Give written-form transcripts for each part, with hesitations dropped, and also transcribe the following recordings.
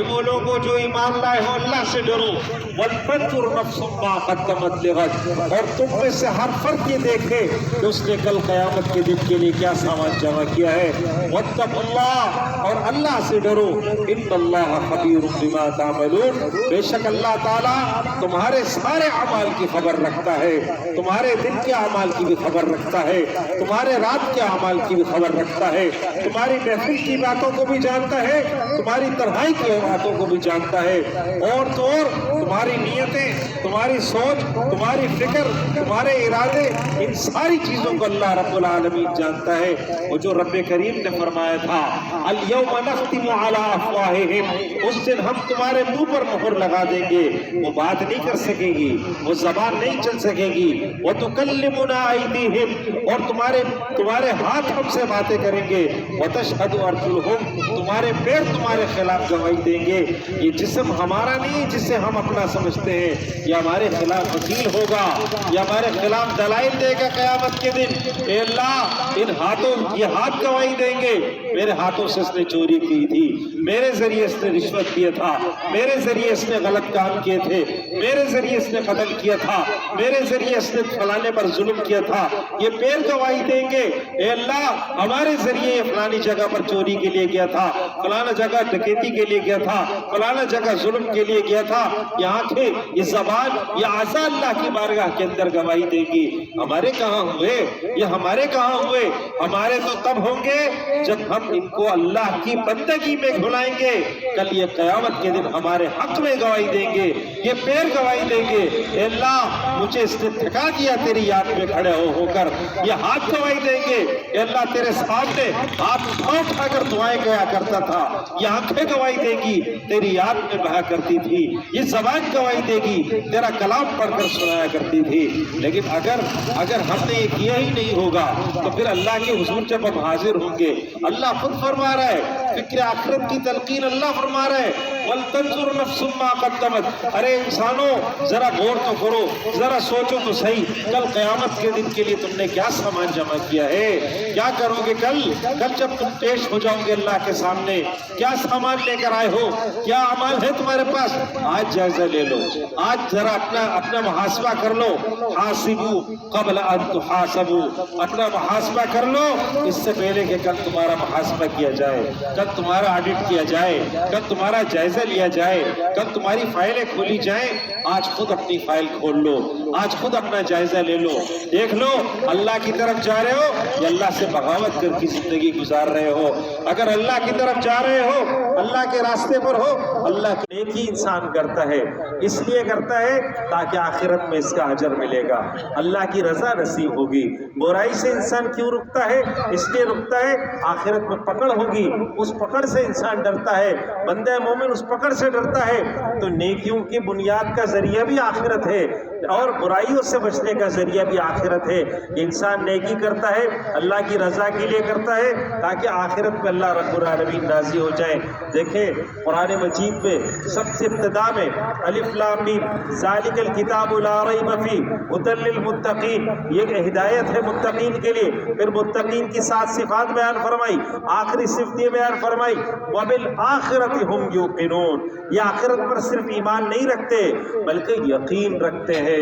وہ لوگوں جو ایمان لائے ہو اللہ سے ڈرو، وَلْتَنْظُرْ نَفْسٌ مَّا قَدَّمَتْ لِغَدٍ، اور تم میں سے ہر فرد یہ دیکھے کہ اس نے کل قیامت کے دن کے لیے کیا سامان جمع کیا ہے۔ وَاتَّقُوا اللَّهَ، اور اللہ سے ڈرو، إِنَّ اللَّهَ خَبِيرٌ بِمَا تَعْمَلُونَ، بے شک اللہ تعالیٰ تمہارے سارے اعمال کی خبر رکھتا ہے، تمہارے دن کے اعمال کی بھی خبر رکھتا ہے، تمہارے رات کے اعمال کی بھی خبر رکھتا ہے، تمہاری محفل کی باتوں کو بھی جانتا ہے، تمہاری تنہائی کی باتوں کو بھی جانتا ہے، اور تو اور تمہاری نیتیں، تمہاری سوچ، تمہاری فکر، تمہارے ارادے، ان ساری چیزوں کو اللہ رب العالمین جانتا ہے۔ وہ جو رب کریم نے فرمایا تھا اليوم نختم علی افواہہم، اس دن ہم تمہارے منہ پر مہر لگا دیں گے، وہ بات نہیں کر سکے گی، وہ زبان نہیں چل سکے گی، وتکلمنا ایدیہم، اور تمہارے ہاتھ ہم سے باتیں کریں گے، وتشہد ارجلہم، تمہارے پیر تمہارے خلاف گواہی دیں گے۔ یہ جسم ہمارا نہیں جسے ہم اپنا سمجھتے ہیں، یہ ہمارے خلاف وکیل ہوگا، یہ ہمارے خلاف دلائل دے گا قیامت کے دن۔ اے اللہ ان ہاتھوں، یہ ہاتھ گواہی دیں گے میرے ہاتھوں سے اس نے چوری کی تھی، میرے ذریعے اس نے رشوت دیا تھا، میرے ذریعے اس نے غلط کام کیے تھے، میرے ذریعے اس نے قتل کیا تھا، میرے ذریعے اس نے فلانے پر ظلم کیا تھا۔ یہ پیر گواہی دیں گے اے اللہ ہمارے ذریعے یہ فلانی جگہ پر چوری کے لیے گیا تھا، فلانا جگہ ڈکیتی کے لیے گیا تھا، فلانا جگہ ظلم کے لیے گیا تھا۔ یہ آنکھیں، یہ زبان، یہ اعضاء اللہ کی بارگاہ کے اندر گواہی دیں گی۔ ہمارے کہاں ہوئے یہ، ہمارے کہاں ہوئے؟ ہمارے تو تب ہوں گے جب ہم ان کو اللہ کی بندگی میں گھلائیں گے۔ کل یہ قیامت کے دن ہمارے حق میں گواہی دیں گے، یہ پیر گواہی دیں گے اے اللہ مجھے اس نے تھکا دیا تیری یاد میں کھڑے ہو کر۔ یہ ہاتھ گواہی دیں گے اے اللہ تیرے سامنے ہاتھ اٹھا کر دعائیں کیا کرتا تھا۔ یہ آنکھیں گواہی دے گی تیری یاد میں بہا کرتی تھی، یہ زبان گواہی دے گی تیرا کلام پڑھ کر سنایا کرتی تھی۔ لیکن اگر ہم نے یہ کیا ہی نہیں ہوگا تو پھر اللہ کے حضور جب ہم حاضر ہوں گے، اللہ خود فرما رہا ہے، فکر آخرت کی تلقین اللہ فرما رہا ہے وَلْتَنْظُرْ نَفْسٌ مَّا قَدَّمَتْ، ارے انسانوں ذرا غور تو کرو، ذرا سوچو تو صحیح، کل قیامت کے دن کے لیے تم نے کیا سامان جمع کیا ہے؟ کیا کرو گے کل جب تم پیش ہو جاؤ گے اللہ کے سامنے؟ کیا سامان لے کر آئے ہو؟ کیا اعمال ہے تمہارے پاس؟ آج جائزہ لے لو، آج ذرا اپنا محاسبہ کر لو، حاسبوا قبل ان تحاسبوا، اپنا محاسبہ کر لو اس سے پہلے کہ کل تمہارا محاسبہ کیا جائے، کل تمہارا آڈٹ کیا جائے، کل تمہارا جائزہ لیا جائے، کل تمہاری فائلیں کھولی جائیں۔ آج خود اپنی فائل کھول لو، آج خود اپنا جائزہ لے لو، دیکھ لو اللہ کی طرف جا رہے ہو یا اللہ سے بغاوت کر کی زندگی گزار رہے ہو۔ اگر اللہ کی طرف جا رہے ہو، اللہ کے راستے پر ہو، اللہ کی نیکی انسان کرتا ہے، اس لیے کرتا ہے تاکہ آخرت میں اس کا اجر ملے گا، اللہ کی رضا نصیب ہوگی۔ برائی سے انسان کیوں رکتا ہے؟ اس لیے رکتا ہے آخرت میں پکڑ ہوگی، اس پکڑ سے انسان ڈرتا ہے، بندہ مومن اس پکڑ سے ڈرتا ہے۔ تو نیکیوں کی بنیاد کا ذریعہ بھی آخرت ہے اور برائیوں سے بچنے کا ذریعہ بھی آخرت ہے۔ انسان نیکی کرتا ہے اللہ کی رضا کے لیے کرتا ہے تاکہ آخرت میں اللہ رب العالمین راضی ہو جائے۔ دیکھیں قرآن مجید میں سب سے ابتدا میں الف لام میم ذالک الکتاب لا ریب فیہ ھدی للمتقین، یہ ہدایت ہے متقین کے لیے۔ پھر متقین کی 7 صفات بیان فرمائی، آخری صفت یہ بیان فرمائی وبالآخرۃ ھم یوقنون، یہ آخرت پر صرف ایمان نہیں رکھتے بلکہ یقین رکھتے ہیں۔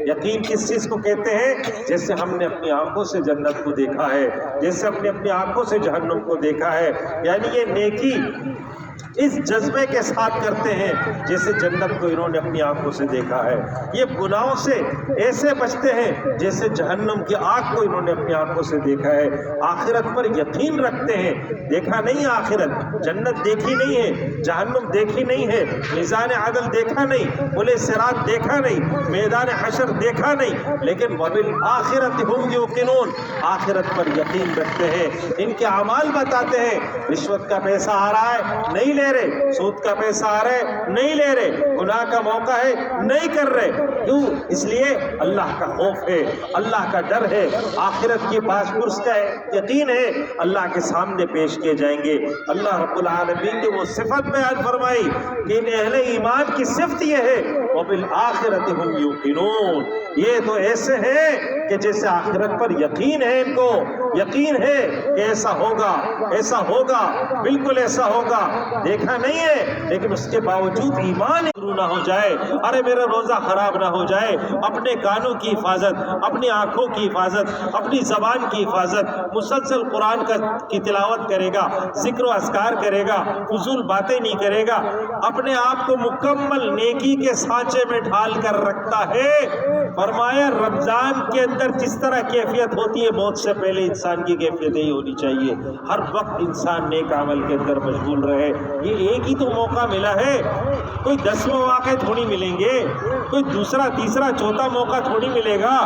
یقین کس چیز کو کہتے ہیں؟ جیسے ہم نے اپنی آنکھوں سے جنت کو دیکھا ہے، جیسے ہم نے اپنی آنکھوں سے جہنم کو دیکھا ہے، یعنی یہ نیکی اس جذبے کے ساتھ کرتے ہیں جیسے جنت کو انہوں نے اپنی آنکھوں سے دیکھا ہے۔ یہ گناہوں سے ایسے بچتے ہیں جیسے جہنم کی آگ کو انہوں نے اپنی آنکھوں سے دیکھا ہے۔ آخرت پر یقین رکھتے ہیں، دیکھا نہیں آخرت، جنت دیکھی نہیں ہے، جہنم دیکھی نہیں ہے، میزان عدل دیکھا نہیں، پل صراط دیکھا نہیں، میدان حشر دیکھا نہیں، لیکن وبالآخرۃ ھم یوقنون، آخرت پر یقین رکھتے ہیں۔ ان کے اعمال بتاتے ہیں، رشوت کا پیسہ آ رہا ہے نہیں لے رہے، سود کا پیسہ آ رہا ہے نہیں لے رہے، گناہ کا موقع ہے نہیں کر رہے، کیوں؟ اس لیے اللہ کا خوف ہے، اللہ کا ڈر ہے، آخرت کی پاس پرس کا یقین ہے، اللہ کے سامنے پیش کیے جائیں گے۔ اللہ رب العالمین نے وہ صفت بیان فرمائی کہ ان اہل ایمان کی صفت یہ ہے وبالآخرۃ ھم یوقنون، یہ تو ایسے ہیں کہ جیسے آخرت پر یقین ہے، ان کو یقین ہے کہ ایسا ہوگا، ایسا ہوگا، بالکل ایسا ہوگا، دیکھا نہیں ہے لیکن اس کے باوجود ایمان نہ ہو جائے، ارے میرا روزہ خراب نہ ہو جائے، اپنے کانوں کی حفاظت، اپنی آنکھوں کی حفاظت، اپنی زبان کی حفاظت، مسلسل قرآن کی تلاوت کرے گا، ذکر و اذکار کرے گا، فضول باتیں نہیں کرے گا، اپنے آپ کو مکمل نیکی کے سانچے میں ڈھال کر رکھتا ہے۔ فرمایا رمضان کے اندر جس طرح کیفیت ہوتی ہے موت سے پہلے انسان کی کیفیت یہی ہونی چاہیے، ہر وقت انسان نیک عمل کے اندر مشغول رہے۔ یہ ایک ہی تو موقع ملا ہے، کوئی 10 مواقع تھوڑی ملیں گے، کوئی دوسرا تیسرا چوتھا موقع تھوڑی ملے گا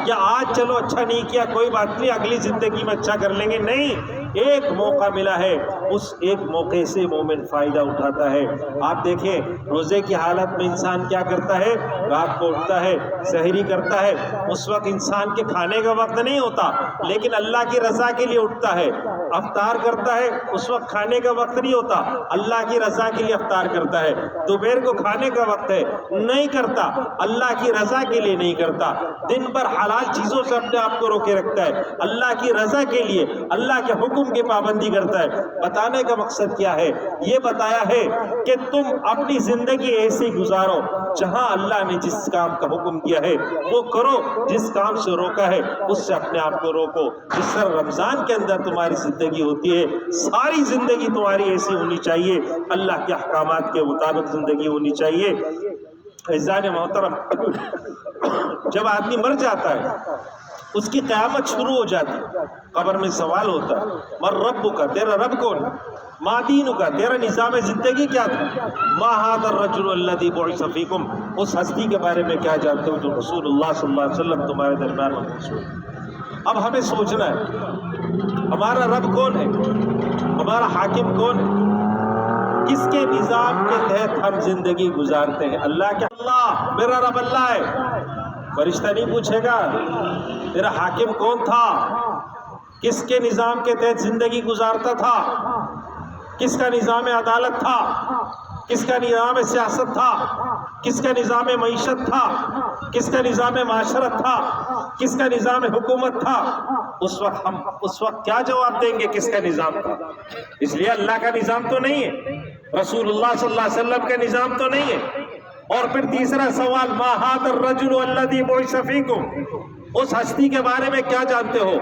کہ آج چلو اچھا نہیں کیا کوئی بات نہیں اگلی زندگی میں اچھا کر لیں گے، نہیں، ایک موقع ملا ہے، اس ایک موقع سے مومن فائدہ اٹھاتا ہے۔ آپ دیکھیں روزے کی حالت میں انسان کیا کرتا ہے، رات کو اٹھتا ہے، سحری کرتا ہے، اس وقت انسان کے کھانے کا وقت نہیں ہوتا لیکن اللہ کی رضا کے لیے اٹھتا ہے، افطار کرتا ہے، اس وقت کھانے کا وقت نہیں ہوتا، اللہ کی رضا کے لیے افطار کرتا ہے، دوپہر کو کھانے کا وقت ہے نہیں کرتا، اللہ کی رضا کے لیے نہیں کرتا، دن بھر حلال چیزوں سے اپنے آپ کو روکے رکھتا ہے، اللہ کی رضا کے لیے اللہ کے حکم کی پابندی کرتا ہے۔ بتانے کا مقصد کیا ہے؟ یہ بتایا ہے کہ تم اپنی زندگی ایسی گزارو جہاں اللہ نے جس کام کا حکم کیا ہے وہ کرو، جس کام سے روکا ہے اس سے اپنے آپ کو روکو۔ جس طرح رمضان کے اندر تمہاری زندگی ہوتی ہے، ساری زندگی تمہاری ایسی ہونی چاہیے، اللہ کے احکامات کے مطابق زندگی ہونی چاہیے۔ عزیزان محترم، جب آدمی مر جاتا ہے اس کی قیامت شروع ہو جاتی ہے، قبر میں سوال ہوتا ہے من ربک، تیرا رب کون، ما دینک، تیرا نظام زندگی کیا تھا، ما ھذا الرجل الذی بعث فیکم، اس ہستی کے بارے میں کیا جانتے ہو جو رسول اللہ صلی اللہ علیہ وسلم تمہارے درمیان میں موجود ہے۔ اب ہمیں سوچنا ہے ہمارا رب کون ہے، ہمارا حاکم کون ہے، کس کے نظام کے تحت ہم زندگی گزارتے ہیں۔ اللہ کے اللہ، میرا رب اللہ ہے، فرشتہ نہیں پوچھے گا تیرا حاکم کون تھا، کس کے نظام کے تحت زندگی گزارتا تھا، کس کا نظام عدالت تھا، کس کا نظام سیاست تھا، کس کا نظام معیشت تھا، کس کا نظام معاشرت تھا، کس کا نظام حکومت تھا، اس وقت کیا جواب دیں گے کس کا نظام تھا؟ اس لیے اللہ کا نظام تو نہیں ہے، رسول اللہ صلی اللہ علیہ وسلم کا نظام تو نہیں ہے۔ اور پھر تیسرا سوال ما ھذا الرجل الذی بعث فیکم، اس ہستی کے بارے میں کیا جانتے ہو،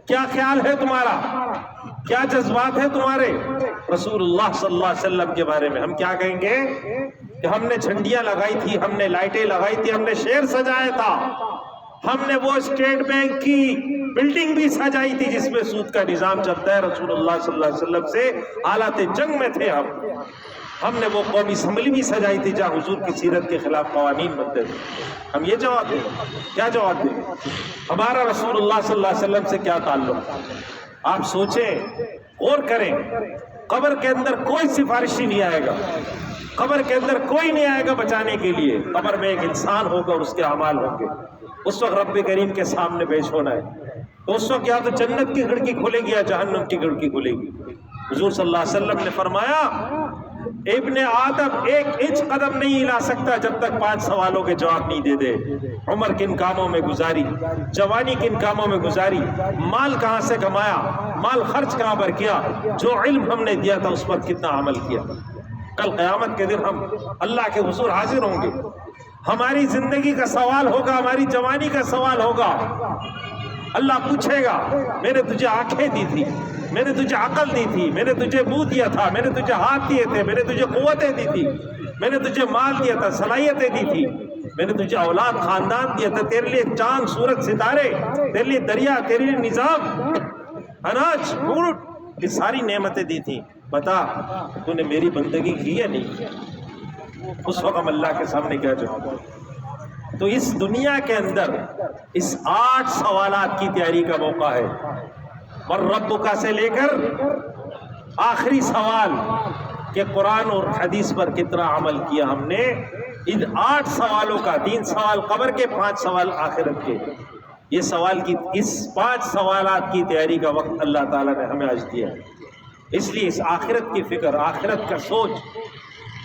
کیا خیال ہے تمہارا، کیا جذبات ہیں تمہارے؟ رسول اللہ صلی اللہ علیہ وسلم کے بارے میں ہم کیا کہیں گے کہ ہم نے جھنڈیاں لگائی تھی، ہم نے لائٹیں لگائی تھی، ہم نے شیر سجایا تھا، ہم نے وہ اسٹیٹ بینک کی بلڈنگ بھی سجائی تھی جس میں سود کا نظام چلتا ہے، رسول اللہ صلی اللہ علیہ وسلم سے حالات جنگ میں تھے ہم نے وہ قومی اسمبلی بھی سجائی تھی جہاں حضور کی سیرت کے خلاف قوانین بنتے تھے۔ ہم یہ جواب دیں، کیا جواب دیں؟ ہمارا رسول اللہ صلی اللہ علیہ وسلم سے کیا تعلق؟ آپ سوچیں، غور کریں، قبر کے اندر کوئی سفارشی نہیں آئے گا، قبر کے اندر کوئی نہیں آئے گا بچانے کے لیے، قبر میں ایک انسان ہوگا اور اس کے اعمال ہوں گے، اس وقت رب کریم کے سامنے پیش ہونا ہے، تو اس وقت یا تو جنت کی کھڑکی کھلے گی یا جہنم کی کھڑکی کھلے گی۔ حضور صلی اللہ علیہ وسلم نے فرمایا ابن آدم ایک انچ قدم نہیں ہلا سکتا جب تک 5 سوالوں کے جواب نہیں دے دے۔ عمر کن کاموں میں گزاری، جوانی کن کاموں میں گزاری، مال کہاں سے کمایا، مال خرچ کہاں پر کیا، جو علم ہم نے دیا تھا اس پر کتنا عمل کیا۔ کل قیامت کے دن ہم اللہ کے حضور حاضر ہوں گے، ہماری زندگی کا سوال ہوگا، ہماری جوانی کا سوال ہوگا۔ اللہ پوچھے گا میں نے تجھے آنکھیں دی تھی، میں نے تجھے عقل دی تھی، میں نے تجھے منہ دیا تھا، میں نے تجھے ہاتھ دیے تھے، میں نے تجھے قوتیں دی تھی، میں نے تجھے مال دیا تھا، صلاحیتیں دی تھی، میں نے تجھے اولاد خاندان دیا تھا، تیرے لیے چاند سورج ستارے، تیرے لیے دریا، تیرے لیے نظام، اناج فروٹ، یہ ساری نعمتیں دی تھی، بتا تو نے میری بندگی کی یا نہیں کی؟ اس وقت ہم اللہ کے سامنے کیا جواب دیں؟ تو اس دنیا کے اندر اس 8 سوالات کی تیاری کا موقع ہے، اور ربک سے لے کر آخری سوال کہ قرآن اور حدیث پر کتنا عمل کیا ہم نے، ان 8 سوالوں کا 3 سوال قبر کے، 5 سوال آخرت کے، یہ سوال کی اس 5 سوالات کی تیاری کا وقت اللہ تعالیٰ نے ہمیں آج دیا ہے۔ اس لیے اس آخرت کی فکر، آخرت کا سوچ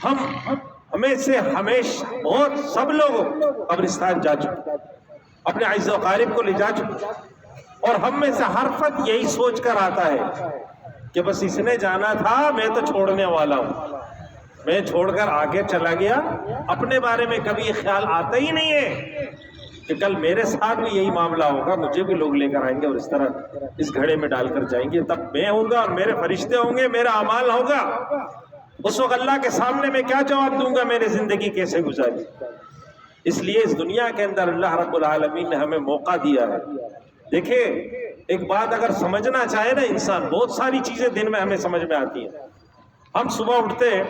ہم ہمیں سے ہمیشہ بہت سب لوگ قبرستان جا چکے، اپنے عزیز و اقارب کو لے جا چکے، اور ہم میں سے ہر فرد یہی سوچ کر آتا ہے کہ بس اس نے جانا تھا، میں تو چھوڑنے والا ہوں، میں چھوڑ کر آگے چلا گیا۔ اپنے بارے میں کبھی یہ خیال آتا ہی نہیں ہے کہ کل میرے ساتھ بھی یہی معاملہ ہوگا، مجھے بھی لوگ لے کر آئیں گے اور اس طرح اس گھڑے میں ڈال کر جائیں گے، تب میں ہوں گا اور میرے فرشتے ہوں گے، میرا اعمال ہوگا، اس وقت اللہ کے سامنے میں کیا جواب دوں گا، میری زندگی کیسے گزاری۔ اس لیے اس دنیا کے اندر اللہ رب العالمین نے ہمیں موقع دیا ہے۔ دیکھیں، ایک بات اگر سمجھنا چاہے نا انسان، بہت ساری چیزیں دن میں ہمیں سمجھ میں آتی ہیں۔ ہم صبح اٹھتے ہیں،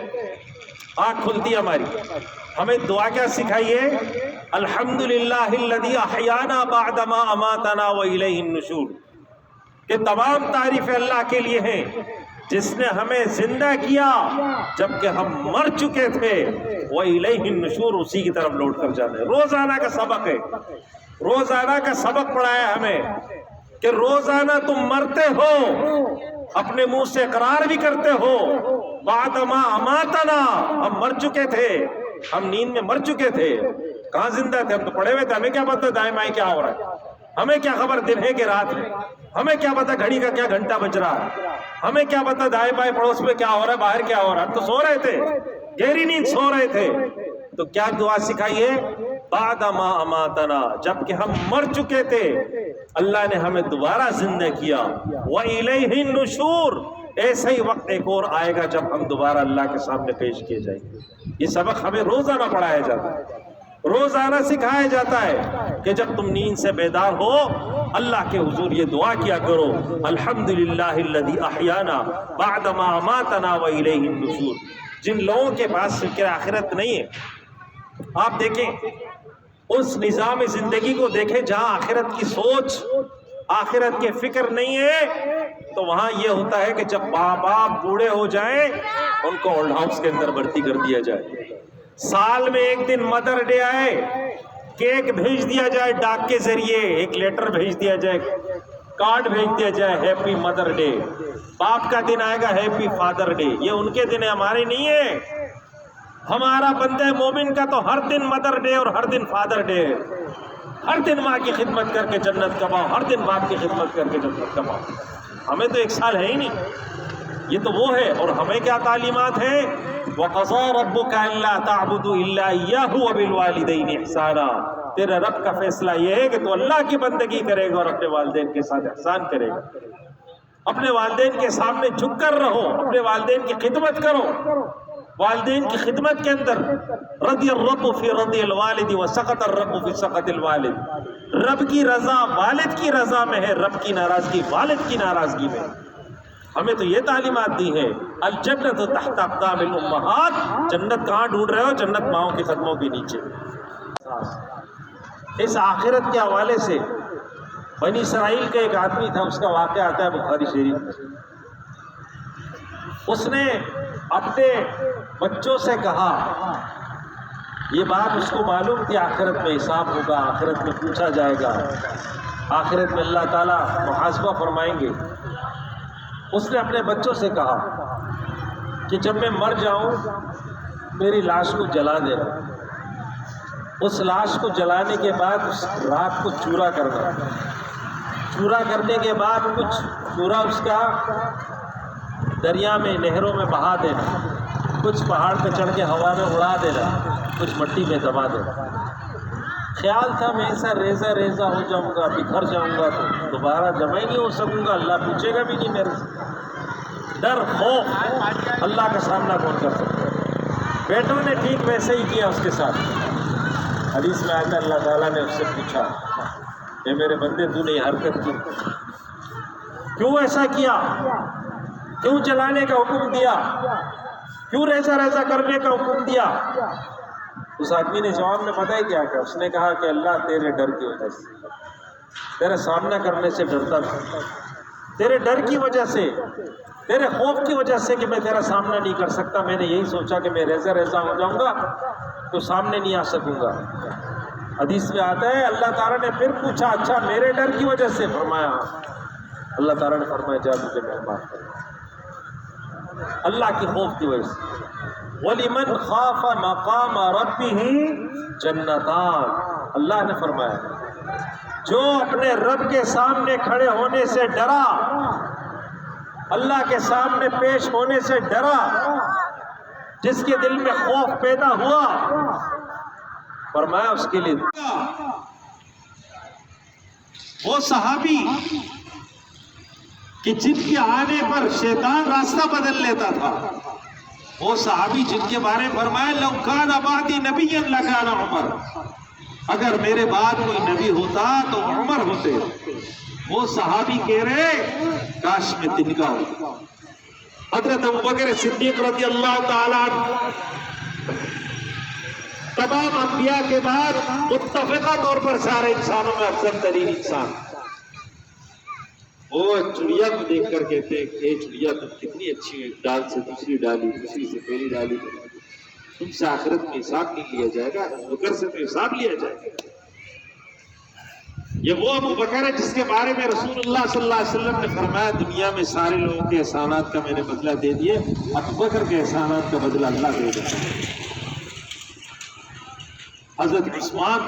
آنکھ کھلتی ہے ہماری، ہمیں دعا کیا سکھائی ہے؟ الحمدللہ الذی احیانا بعدما اماتنا والیہ النشور، کہ تمام تعریفیں اللہ کے لیے ہیں جس نے ہمیں زندہ کیا جبکہ ہم مر چکے تھے، وَإِلَيْهِ النُّشُورُ، اسی کی طرف لوٹ کر جانا ہے۔ روزانہ کا سبق ہے، روزانہ کا سبق پڑھایا ہمیں کہ روزانہ تم مرتے ہو، اپنے منہ سے اقرار بھی کرتے ہو، بعدما اماتنا، ہم مر چکے تھے، ہم نیند میں مر چکے تھے، کہاں زندہ تھے؟ ہم تو پڑے ہوئے تھے، ہمیں کیا پتہ دائیں بائیں کیا ہو رہا ہے، ہمیں کیا خبر دن ہے کہ رات ہے، ہمیں کیا پتہ گھڑی کا کیا گھنٹہ بج رہا ہے، ہمیں کیا پتہ دائیں بائیں پڑوس میں کیا ہو رہا ہے، باہر کیا ہو رہا ہے، ہم تو سو رہے تھے، گہری نیند سو رہے تھے۔ تو کیا دعا سکھائیے؟ بعد ما اماتنا، جبکہ ہم مر چکے تھے اللہ نے ہمیں دوبارہ زندہ کیا، وَإِلَيْهِ النُّشُورُ، ایسا ہی وقت ایک اور آئے گا جب ہم دوبارہ اللہ کے سامنے پیش کیے جائیں گے۔ یہ سبق ہمیں روزانہ پڑھایا جاتا ہے، روزانہ سکھایا جاتا ہے کہ جب تم نیند سے بیدار ہو اللہ کے حضور یہ دعا کیا کرو، الحمدللہ الذی احیانا بعدما اماتنا والیہ النشور۔ جن لوگوں کے پاس فکر آخرت نہیں ہے، آپ دیکھیں اس نظام زندگی کو دیکھیں جہاں آخرت کی سوچ، آخرت کے فکر نہیں ہے، تو وہاں یہ ہوتا ہے کہ جب ماں باپ بوڑھے ہو جائیں ان کو اولڈ ہاؤس کے اندر بھرتی کر دیا جائے، سال میں ایک دن مدر ڈے آئے، کیک بھیج دیا جائے ڈاک کے ذریعے، ایک لیٹر بھیج دیا جائے، کارڈ بھیج دیا جائے، ہیپی مدر ڈے، باپ کا دن آئے گا ہیپی فادر ڈے، یہ ان کے دن ہے، ہمارے نہیں ہے۔ ہمارا بندہ مومن کا تو ہر دن مدر ڈے اور ہر دن فادر ڈے ہے، ہر دن ماں کی خدمت کر کے جنت کماؤ، ہر دن باپ کی خدمت کر کے جنت کماؤ۔ ہمیں تو ایک سال ہے ہی نہیں، یہ تو وہ ہے۔ اور ہمیں کیا تعلیمات ہیں؟ وَقَضَىٰ رَبُّكَ أَلَّا تَعْبُدُوا إِلَّا إِيَّاهُ وَبِالْوَالِدَيْنِ إِحْسَانًا، تیرا رب کا فیصلہ یہ ہے کہ تو اللہ کی بندگی کرے گا اور اپنے والدین کے ساتھ احسان کرے گا، اپنے والدین کے سامنے جھک کر رہو، اپنے والدین کی خدمت کرو۔ والدین کی خدمت کے اندر رضی الرب فی رضی الوالد وسقط الرب فی سقط الوالد، رب کی رضا والد کی رضا میں ہے، رب کی ناراضگی والد کی ناراضگی میں۔ ہمیں تو یہ تعلیمات دی ہے، الجنت تحت اقدام الامہات، جنت کہاں ڈھونڈ رہے ہو؟ جنت ماؤں کے قدموں کے نیچے۔ اس آخرت کے حوالے سے بنی اسرائیل کا ایک آدمی تھا، اس کا واقعہ آتا ہے بخاری شریف میں۔ اس نے اپنے بچوں سے کہا، یہ بات اس کو معلوم تھی آخرت میں حساب ہوگا، آخرت میں پوچھا جائے گا، آخرت میں اللہ تعالیٰ محاسبہ فرمائیں گے۔ اس نے اپنے بچوں سے کہا کہ جب میں مر جاؤں میری لاش کو جلا دینا، اس لاش کو جلانے کے بعد اس رات کو چورا کرنا، چورا کرنے کے بعد کچھ چورا اس کا دریا میں نہروں میں بہا دینا، کچھ پہاڑ پہ چڑھ کے ہوا میں اڑا دینا، کچھ مٹی میں دبا دینا۔ خیال تھا میں ایسا ریزہ ریزہ ہو جاؤں گا، بکھر جاؤں گا تو دوبارہ جمع ہی نہیں ہو سکوں گا، اللہ پوچھے گا بھی نہیں میرے سے۔ ڈر خوف، اللہ کا سامنا کون کر سکتا ہے؟ بیٹوں نے ٹھیک ویسے ہی کیا اس کے ساتھ۔ حدیث میں آتا ہے اللہ تعالیٰ نے اس سے پوچھا کہ میرے بندے تو نے یہ حرکت کی، کیوں ایسا کیا؟ کیوں جلانے کا حکم دیا؟ کیوں ریزہ ریزہ کرنے کا حکم دیا؟ اس آدمی نے جواب میں پتہ ہی کیا کہ اس نے کہا کہ اللہ تیرے ڈر کی وجہ سے، تیرے سامنا کرنے سے ڈرتا تھا، تیرے ڈر کی وجہ سے، تیرے خوف کی وجہ سے کہ میں تیرا سامنا نہیں کر سکتا، میں نے یہی سوچا کہ میں ریزہ ریزہ ہو جاؤں گا تو سامنے نہیں آ سکوں گا۔ حدیث میں آتا ہے اللہ تعالیٰ نے پھر پوچھا اچھا میرے ڈر کی وجہ سے؟ فرمایا اللہ تعالیٰ نے فرمایا جا مجھے مہربان کر، اللہ کی خوف کی وجہ سے۔ وَلِمَنْ خَافَ مَقَامَ رَبِّهِ جَنَّتَانِ، اللہ نے فرمایا جو اپنے رب کے سامنے کھڑے ہونے سے ڈرا، اللہ کے سامنے پیش ہونے سے ڈرا، جس کے دل میں خوف پیدا ہوا، فرمایا اس کے لیے وہ صحابی کہ جن کے آنے پر شیطان راستہ بدل لیتا تھا، وہ صحابی جن کے بارے میں فرمایا لو کان بعدی نبی لکان عمر، اگر میرے بعد کوئی نبی ہوتا تو عمر ہوتے۔ وہ صحابی کہہ رہے کاش میں تنکا ہوں۔ حضرت ابوبکر صدیق رضی اللہ تعالیٰ عنہ تمام انبیاء کے بعد متفقہ طور پر سارے انسانوں میں افضل ترین انسان، وہ چڑیا کو دیکھ کر کہتے ہیں کہ چڑیا تم کتنی اچھی ہے، ڈال سے دوسری ڈالی، دوسری سے پہلی ڈالی، تم سے آخرت میں حساب نہیں لیا جائے گا، ابوبکر سے تو حساب لیا جائے گا۔ یہ وہ ابوبکر ہے جس کے بارے میں رسول اللہ صلی اللہ علیہ وسلم نے فرمایا دنیا میں سارے لوگوں کے احسانات کا میں نے بدلہ دے دیے، ابوبکر کے احسانات کا بدلہ اللہ دے دیتا ہے۔ حضرت عثمان